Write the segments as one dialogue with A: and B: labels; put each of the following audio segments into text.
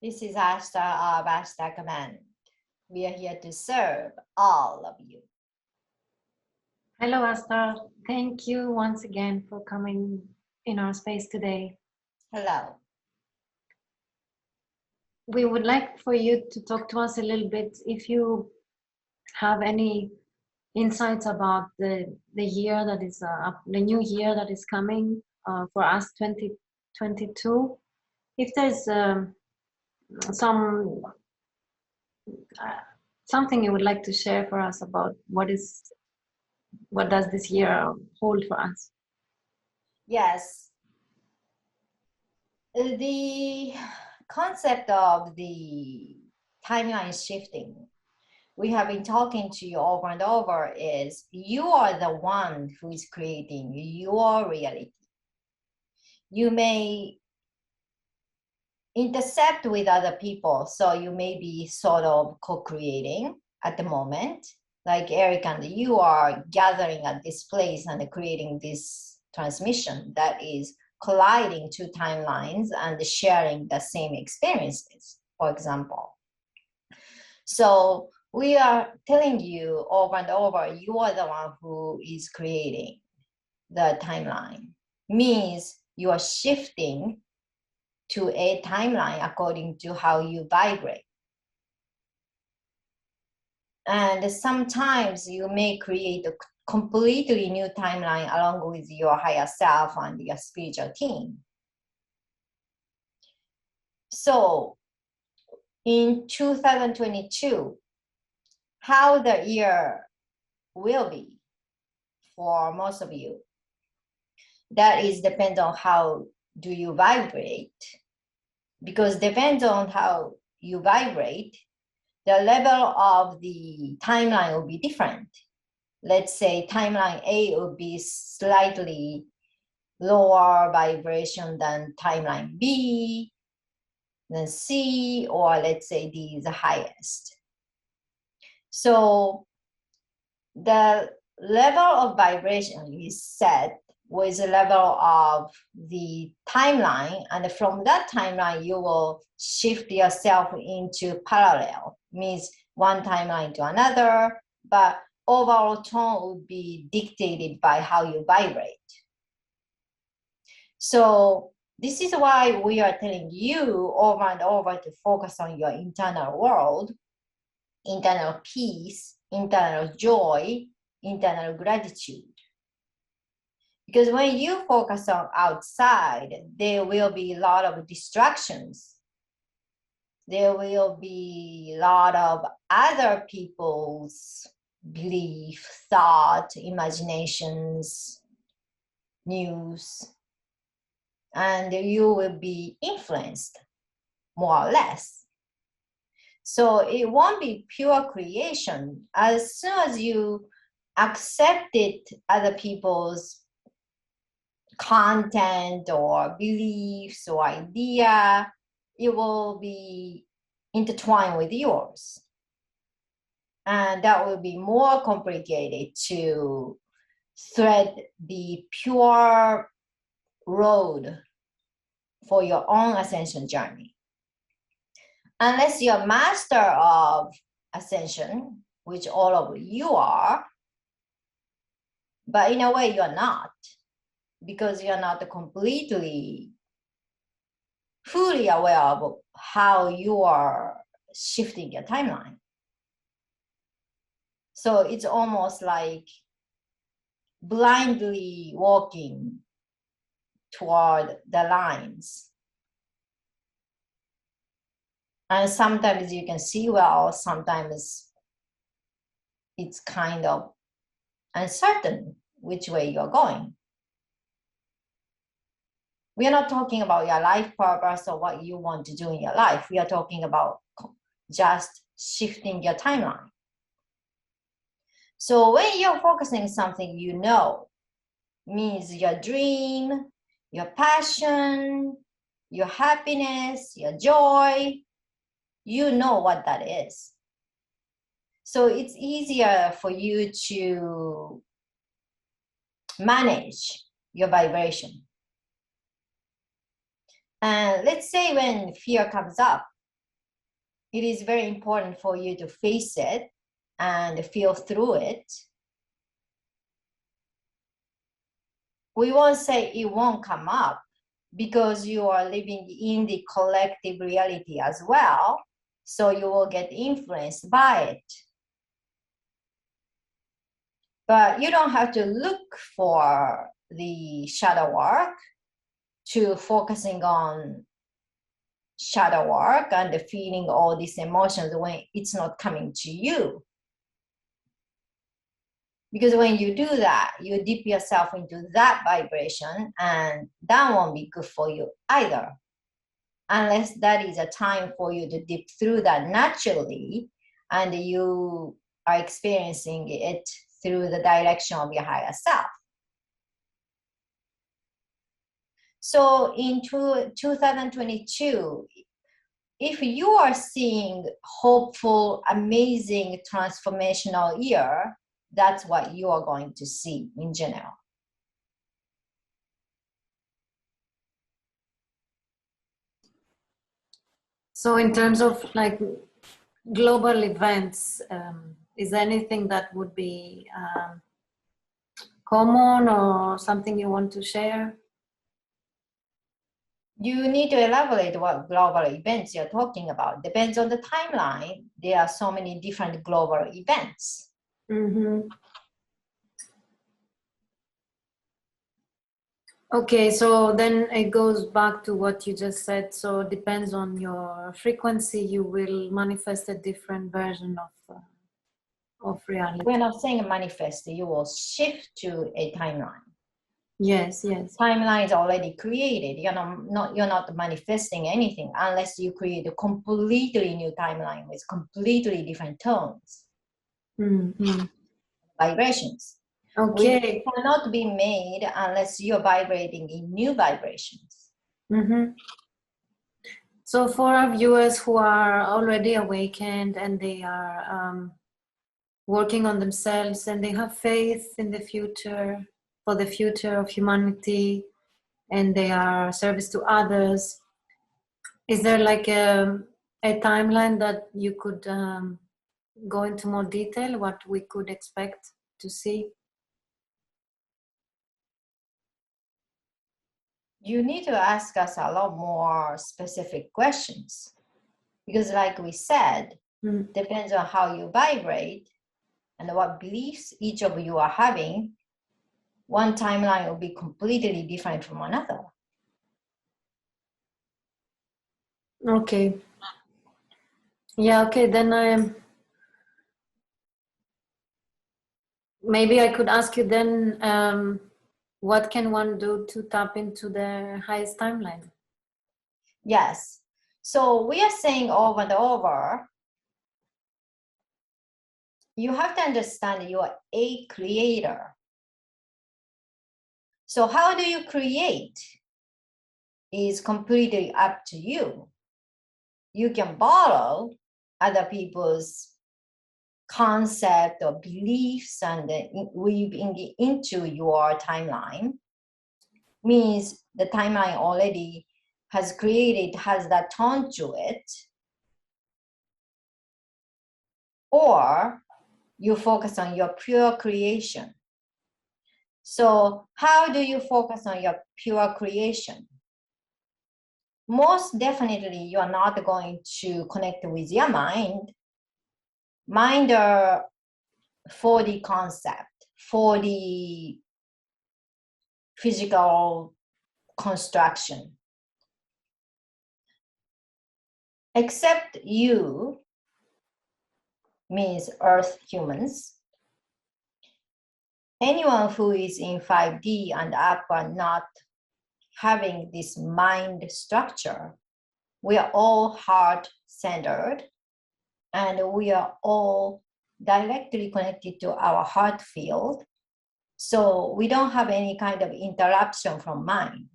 A: This is Asta of Asta Command. We are here to serve all of you.
B: Hello, Asta. Thank you once again for coming in our space today.
A: Hello.
B: We would like for you to talk to us a little bit if you have any insights about the year that is the new year that is coming for us 2022. If there's some something you would like to share for us about what does this year hold for us?
A: Yes. The concept of the timeline shifting, we have been talking to you over and over, is you are the one who is creating your reality. You may intercept with other people, so you may be sort of co-creating at the moment. Like Eric and you are gathering at this place and creating this transmission that is colliding two timelines and sharing the same experiences, for example. So we are telling you over and over, you are the one who is creating the timeline. Means you are shifting to a timeline according to how you vibrate. And sometimes you may create a completely new timeline along with your higher self and your spiritual team. So in 2022, how the year will be for most of you, that is depends on how do you vibrate, because depends on how you vibrate, the level of the timeline will be different. Let's say timeline A would be slightly lower vibration than timeline B, then C, or let's say D is the highest. So the level of vibration is set with the level of the timeline, and from that timeline you will shift yourself into parallel, means one timeline to another, but overall tone will be dictated by how you vibrate. So this is why we are telling you over and over to focus on your internal world, internal peace, internal joy, internal gratitude. Because when you focus on outside, there will be a lot of distractions. There will be a lot of other people's belief, thought, imaginations, news, and you will be influenced more or less. So it won't be pure creation. As soon as you accepted other people's content or beliefs or idea, it will be intertwined with yours. And that will be more complicated to thread the pure road for your own ascension journey. Unless you're master of ascension, which all of you are, but in a way you're not, because you're not completely fully aware of how you are shifting your timeline. So it's almost like blindly walking toward the lines. And sometimes you can see well, sometimes it's kind of uncertain which way you're going. We are not talking about your life purpose or what you want to do in your life. We are talking about just shifting your timeline. So when you're focusing on something you know, means your dream, your passion, your happiness, your joy, you know what that is. So it's easier for you to manage your vibration. And let's say when fear comes up, it is very important for you to face it and feel through it. We won't say it won't come up because you are living in the collective reality as well. So you will get influenced by it. But you don't have to look for the shadow work to focusing on shadow work and feeling all these emotions when it's not coming to you. Because when you do that, you dip yourself into that vibration, and that won't be good for you either. Unless that is a time for you to dip through that naturally, and you are experiencing it through the direction of your higher self. So in 2022, if you are seeing hopeful, amazing, transformational year, that's what you are going to see in general.
B: So in terms of like global events, is there anything that would be common or something you want to share?
A: You need to elaborate what global events you're talking about. Depends on the timeline. There are so many different global events.
B: Mm-hmm. Okay, so then it goes back to what you just said. So it depends on your frequency, you will manifest a different version of reality.
A: We're not saying manifest, you will shift to a timeline.
B: Yes, yes.
A: Timeline is already created. You're not manifesting anything unless you create a completely new timeline with completely different tones,
B: Mm-hmm.
A: vibrations.
B: Okay.
A: Which cannot be made unless you're vibrating in new vibrations.
B: Mm-hmm. So for our viewers who are already awakened and they are working on themselves and they have faith in the future, for the future of humanity, and they are service to others, is there like a timeline that you could go into more detail, what we could expect to see?
A: You need to ask us a lot more specific questions because like we said, depends on how you vibrate and what beliefs each of you are having. One timeline will be completely different from another.
B: Okay. Yeah, okay, then maybe I could ask you then, what can one do to tap into the highest timeline?
A: Yes. So we are saying over and over, you have to understand you are a creator. So how do you create is completely up to you. You can borrow other people's concept or beliefs and weave into your timeline. Means the timeline already has that tone to it. Or you focus on your pure creation. So how do you focus on your pure creation? Most definitely, you are not going to connect with your mind. Mind are 4D concept, 4D physical construction. Except you, means Earth humans. Anyone who is in 5D and up are not having this mind structure. We are all heart-centered, and we are all directly connected to our heart field. So we don't have any kind of interruption from mind.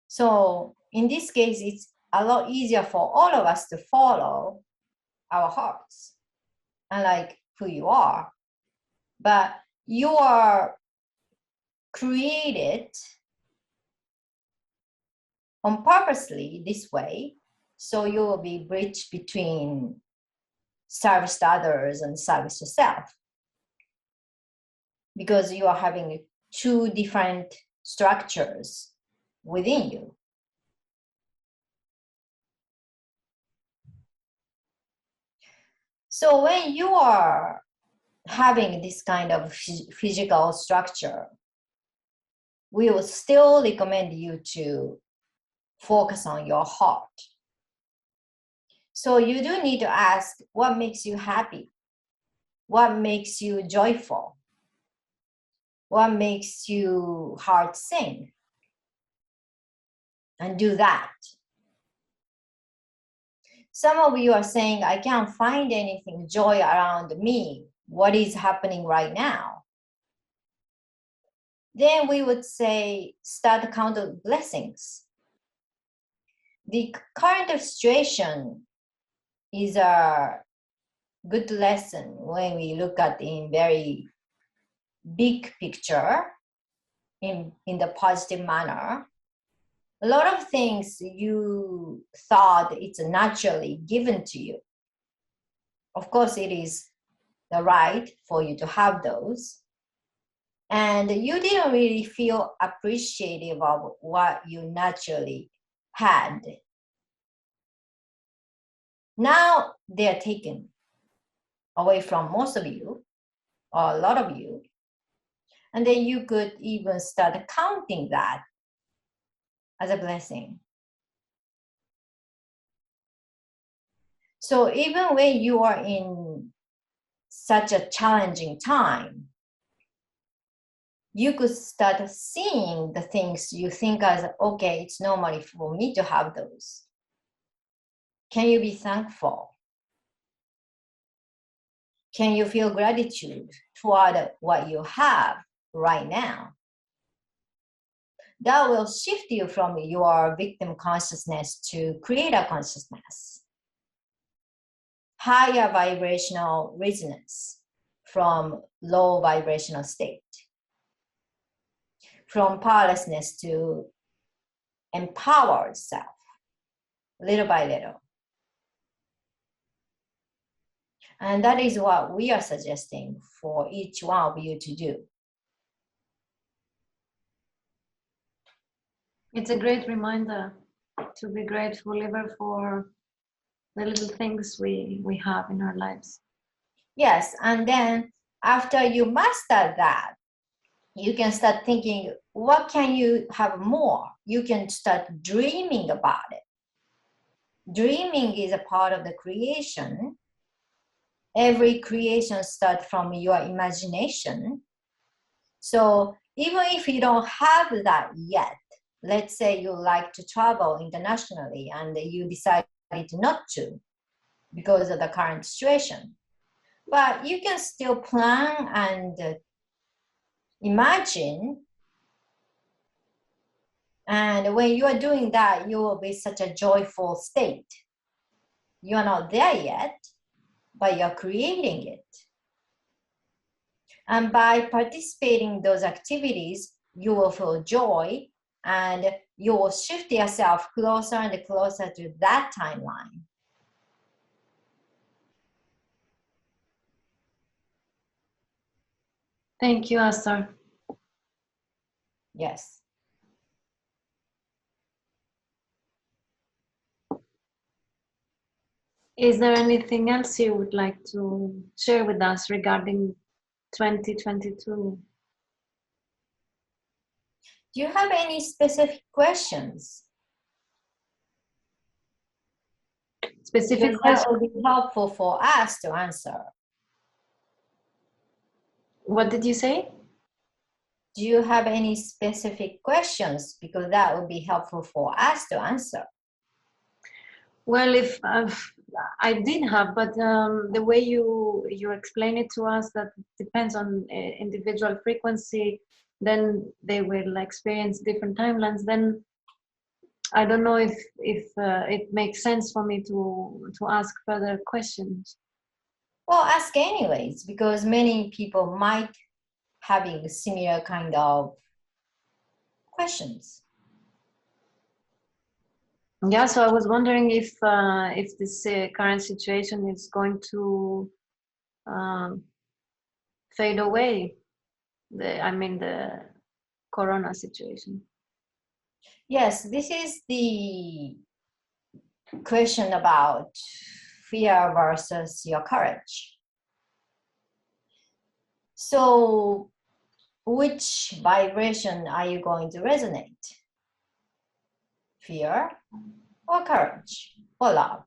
A: So in this case, it's a lot easier for all of us to follow our hearts, unlike who you are. But you are created on purposely this way So you will be bridge between service to others and service to self, because you are having two different structures within you. So when you are having this kind of physical structure, we will still recommend you to focus on your heart. So you do need to ask, what makes you happy? What makes you joyful? What makes you heart sing? And do that. Some of you are saying, I can't find anything joy around me. What is happening right now? Then we would say, start count of blessings. The current situation is a good lesson when we look at in very big picture, in the positive manner. A lot of things you thought it's naturally given to you. Of course, it is the right for you to have those. And you didn't really feel appreciative of what you naturally had. Now they're taken away from most of you, or a lot of you. And then you could even start counting that as a blessing. So even when you are in such a challenging time, you could start seeing the things you think as, okay, it's normal for me to have those. Can you be thankful? Can you feel gratitude toward what you have right now? That will shift you from your victim consciousness to creator consciousness. Higher vibrational resonance from low vibrational state. From powerlessness to empowered self, little by little. And that is what we are suggesting for each one of you to do.
B: It's a great reminder to be grateful even for the little things we have in our lives.
A: Yes, and then after you master that, you can start thinking, what can you have more? You can start dreaming about it. Dreaming is a part of the creation. Every creation starts from your imagination. So even if you don't have that yet, let's say you like to travel internationally and you decided not to because of the current situation, but you can still plan and imagine. And when you are doing that, you will be such a joyful state. You are not there yet, but you're creating it. And by participating in those activities, you will feel joy and you will shift yourself closer and closer to that timeline.
B: Thank you, Esther.
A: Yes.
B: Is there anything else you would like to share with us regarding 2022?
A: Do you have any specific questions?
B: Specific
A: Because
B: questions?
A: that will be helpful for us to answer.
B: What did you say?
A: Do you have any specific questions? Because that would be helpful for us to answer.
B: Well, if I did have, but the way you explain it to us, that depends on individual frequency, then they will experience different timelines. Then I don't know if it makes sense for me to ask further questions.
A: Well, ask anyways, because many people might having similar kind of questions.
B: Yeah, so I was wondering if this current situation is going to fade away. The Corona situation.
A: Yes, this is the question about fear versus your courage. So, which vibration are you going to resonate? Fear or courage or love?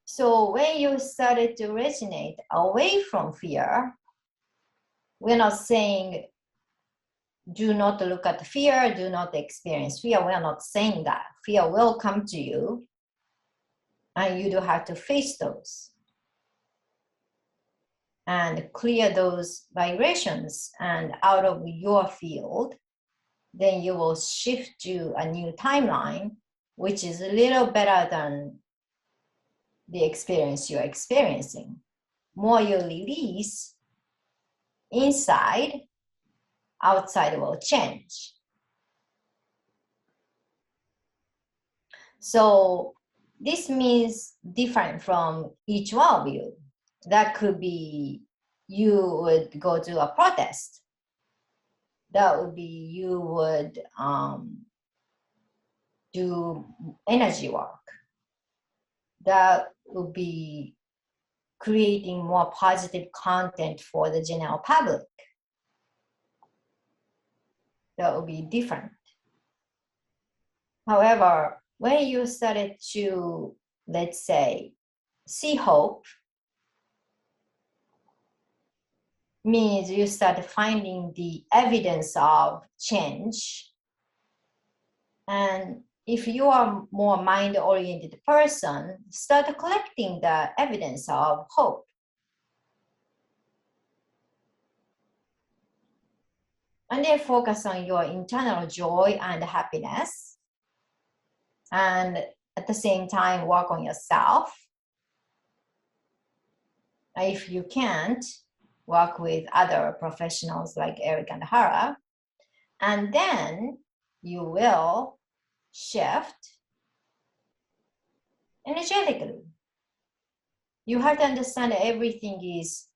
A: So when you started to resonate away from fear, we're not saying do not look at fear, do not experience fear. We're not saying that. Fear will come to you and you do have to face those and clear those vibrations and out of your field. Then you will shift to a new timeline, which is a little better than the experience you're experiencing. More you release inside, outside will change. So this means different from each one of you. That could be you would go to a protest. That would be you would do energy work. That would be creating more positive content for the general public. That would be different. However, when you started to, let's say, see hope, means you start finding the evidence of change. And if you are more mind-oriented person, start collecting the evidence of hope. And then focus on your internal joy and happiness. And at the same time, work on yourself. If you can't, work with other professionals like Eric and Hara. And then you will shift energetically. You have to understand that everything is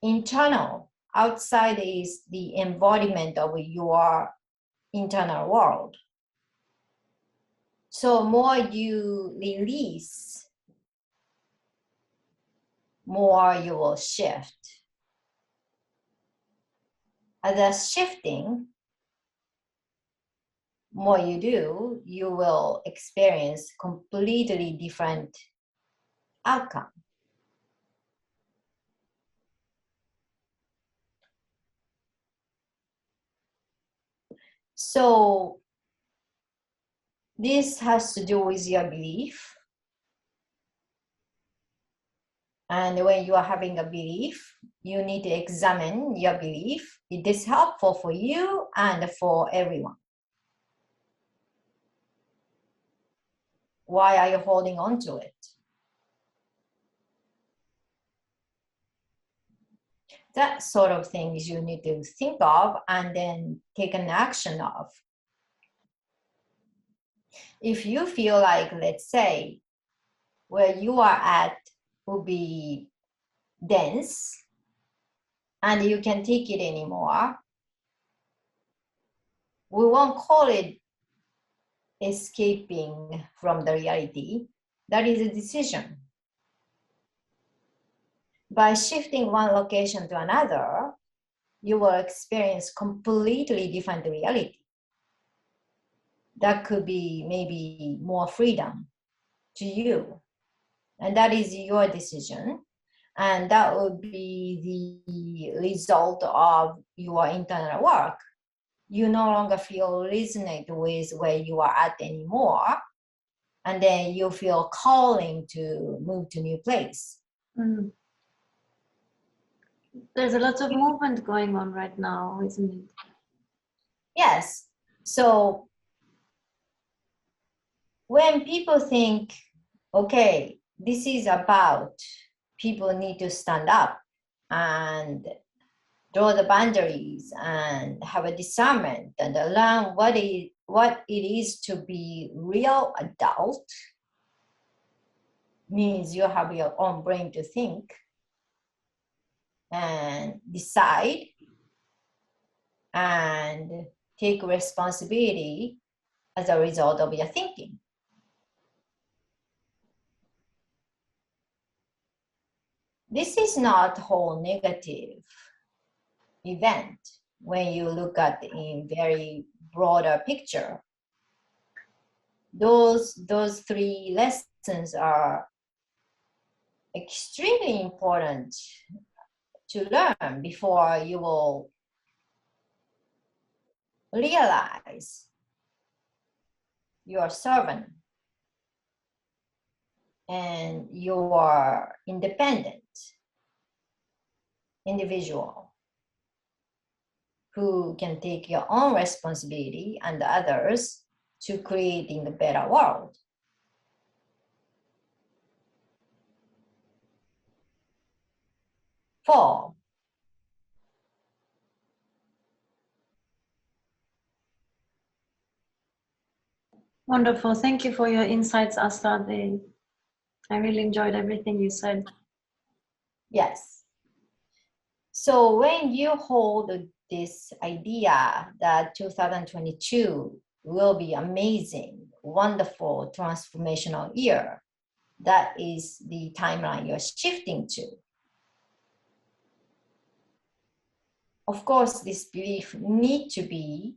A: internal. Outside is the embodiment of your internal world. So more you release, more you will shift. As a shifting, more you do, you will experience completely different outcome. So this has to do with your belief. And when you are having a belief, you need to examine your belief. It is helpful for you and for everyone. Why are you holding on to it? That sort of things you need to think of and then take an action of. If you feel like, let's say, where you are at will be dense and you can't take it anymore, we won't call it escaping from the reality. That is a decision. By shifting one location to another, you will experience completely different reality. That could be maybe more freedom to you. And that is your decision. And that would be the result of your internal work. You no longer feel resonate with where you are at anymore. And then you feel calling to move to new place.
B: Mm. There's a lot of movement going on right now, isn't it?
A: Yes. So when people think, okay, this is about people need to stand up and draw the boundaries and have a discernment and learn what what it is to be real adult means you have your own brain to think and decide and take responsibility as a result of your thinking. This is not whole negative event when you look at in very broader picture. Those three lessons are extremely important to learn before you will realize you're servant and you're independent individual who can take your own responsibility and others to creating a better world. Four,
B: Wonderful. Thank you for your insights, Asta. I really enjoyed everything you said.
A: yes. So when you hold this idea that 2022 will be amazing, wonderful, transformational year, that is the timeline you're shifting to. Of course, this belief need to be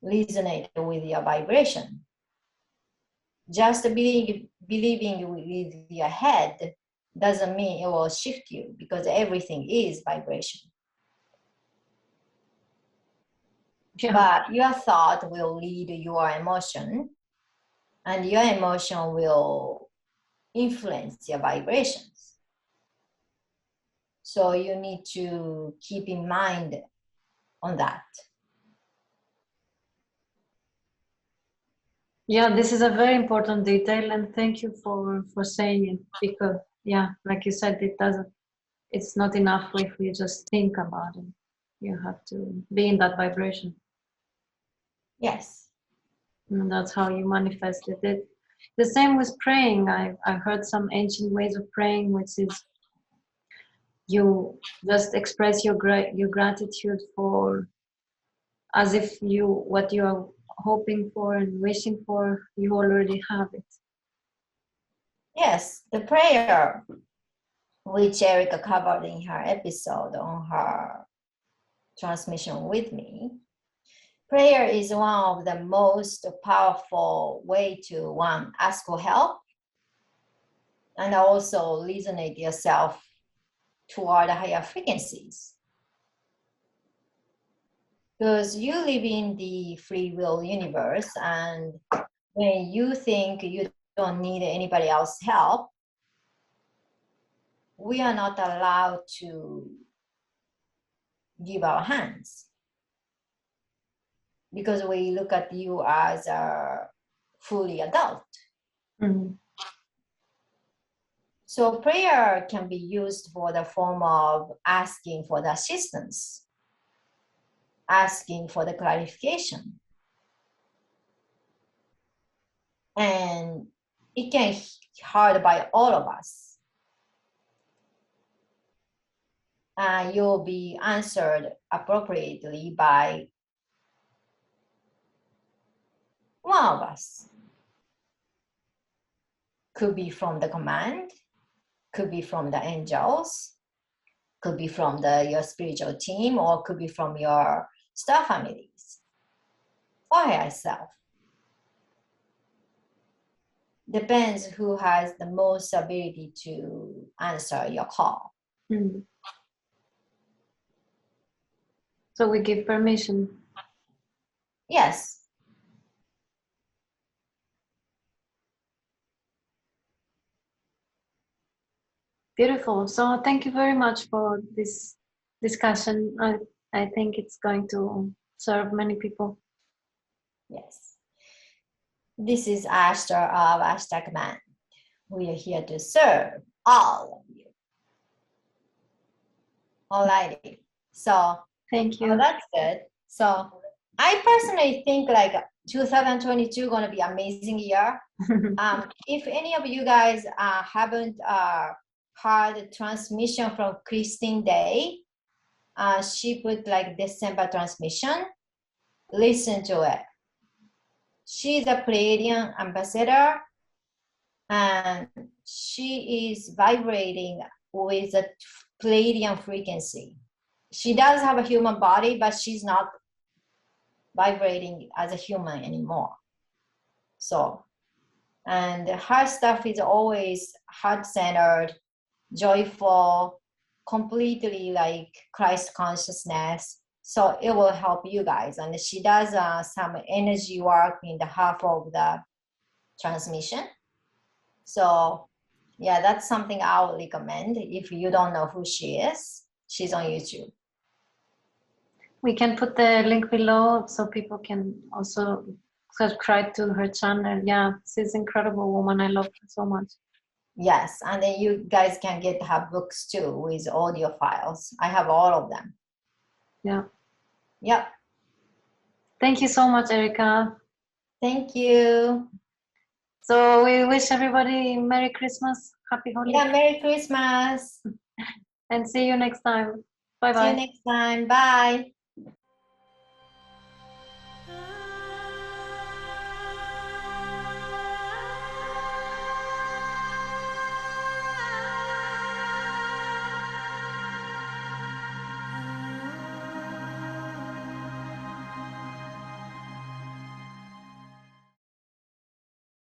A: resonated with your vibration. Just believing with your head doesn't mean it will shift you, because everything is vibration.
B: Yeah.
A: But your thought will lead your emotion, and your emotion will influence your vibrations. So you need to keep in mind on that.
B: Yeah, this is a very important detail, and thank you for saying it, because yeah, like you said, it's not enough if we just think about it. You have to be in that vibration.
A: Yes.
B: And that's how you manifested it. The same with praying. I heard some ancient ways of praying, which is you just express your gratitude for, as if what you are hoping for and wishing for, you already have it.
A: Yes, the prayer, which Erica covered in her episode on her transmission with me. Prayer is one of the most powerful way to, one, ask for help, and also resonate yourself toward higher frequencies. Because you live in the free will universe, and when you think you don't need anybody else's help, we are not allowed to give our hands, because we look at you as a fully adult.
B: Mm-hmm.
A: So prayer can be used for the form of asking for the assistance, asking for the clarification. And it can be heard by all of us. You'll be answered appropriately by one of us. Could be from the command, could be from the angels, could be from your spiritual team, or could be from your star families or yourself. Depends who has the most ability to answer your call.
B: Mm-hmm. So we give permission.
A: Yes.
B: Beautiful. So thank you very much for this discussion. I think it's going to serve many people.
A: Yes. This is Ashtar of Ashtar Command. We are here to serve all of you. Alrighty. So
B: thank you.
A: that's good. So I personally think like 2022 going to be amazing year. If any of you guys haven't heard the transmission from Christine Day, she put like December transmission. Listen to it. She's a Pleiadian ambassador, and she is vibrating with a Pleiadian frequency. She does have a human body, but she's not vibrating as a human anymore. So, and her stuff is always heart-centered, joyful, completely like Christ consciousness. So it will help you guys. And she does some energy work in the half of the transmission. So yeah, that's something I would recommend if you don't know who she is. She's on YouTube.
B: We can put the link below so people can also subscribe to her channel. Yeah, she's an incredible woman. I love her so much.
A: Yes, and then you guys can get her books too with audio files. I have all of them.
B: Yeah.
A: Yep.
B: Thank you so much, Erica.
A: Thank you.
B: So we wish everybody Merry Christmas, Happy Holidays.
A: Yeah, Merry Christmas.
B: And see you next time.
A: See you
B: Bye-bye.
A: next time. Bye.